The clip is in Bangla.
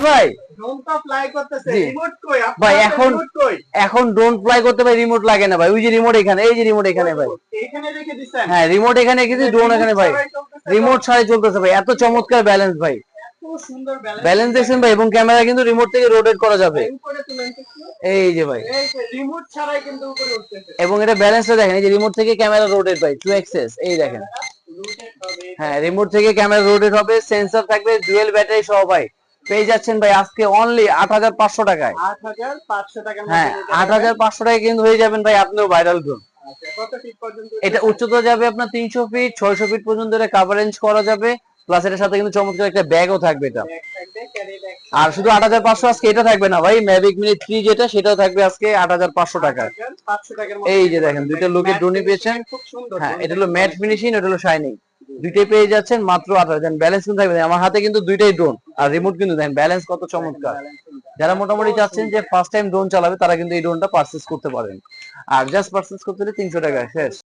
ভাই ড্রোন তো ফ্লাই করতেছে, জি রিমোট কই? ভাই, আপনার এখন রিমোট কই? এখন ড্রোন ফ্লাই করতে ভাই রিমোট লাগে না ভাই, ওই যে রিমোট এখানে, এই যে রিমোট এখানে ভাই। এখানে রেখে দিছেন? হ্যাঁ, রিমোট এখানে রেখেছি, ড্রোন রিমোট এখানে ভাই। ছাড়াই চলতেছে তো? রিমোট ছাড়াই চলতেছে ভাই, এত চমৎকার ব্যালেন্স ভাই। এত সুন্দর ব্যালেন্স ব্যালেন্স দেখছেন ভাই, এবং ক্যামেরা কিন্তু রিমোট থেকে রোটেট করা যাবে। উপরে তুলেন তো একটু। এই যে ভাই, এই যে রিমোট ছাড়াই কিন্তু উপরে উঠতেছে। এবং এটা ব্যালেন্সটা দেখেন, এই যে রিমোট থেকে ক্যামেরা রোটেট ভাই, টু এক্সেস, এই দেখেন। ক্যামেরা রোটেট হবে এটা। হ্যাঁ, রিমোট থেকে ক্যামেরা রোটেট হবে, সেন্সর থাকবে, ডুয়েল ব্যাটারি সহ ভাই। পেয়ে যাচ্ছেন ভাই আজকে অনলি ৮৫০০ টাকায়। ৮৫০০ টাকার হ্যাঁ, মধ্যে নিতে পারবেন। ৮৫০০ টাকায় কিন্তু হয়ে যাবেন ভাই আপনিও ভাইরাল ড্রোন। আচ্ছা, কত ফিট পর্যন্ত এটা উঠতেছে? উচ্চতা যাবে আপনার ৩০০ ফিট, ৬০০ ফিট পর্যন্ত এটা কাভারেজ করা যাবে। প্লাস এটার সাথে কিন্তু চমৎকার একটা ব্যাগও থাকবে এটা। ব্যাগ থাকবে, ক্যারি ব্যাগ আর থাকবে। শুধু ৮৫০০ আজকে এটা থাকবে না ভাই, ম্যাভিক মিনি 3 যেটা সেটাও থাকবে আজকে ৮৫০০ টাকায়। ৮৫০০ টাকার মধ্যে এই যে নিতে দেখেন, পারবেন। দুইটা লুকের ম্যাট ড্রোনই ফিনিশিং পেয়েছেন। এর খুব সুন্দর হ্যাঁ, এটা ড্রোনটা হলো কিন্তু ম্যাট অনেক ফিনিশিং, সুন্দর। এটা হলো শাইনিং। জি, দুইটাই পেয়ে যাচ্ছেন মাত্র ৮০০০। দেন ব্যালেন্স কিন্তু থাকবে, আমার হাতে কিন্তু দুইটাই ড্রোন, আর রিমোট কিন্তু দেখেন ব্যালেন্স কত চমৎকার। যারা মোটামুটি চাচ্ছেন যে ফার্স্ট টাইম ড্রোন চালাবে, তারা কিন্তু এই ড্রোনটা পারচেজ করতে পারেন। আর জাস্ট পারচেজ করতে হলে ৩০০ টাকা শেষ।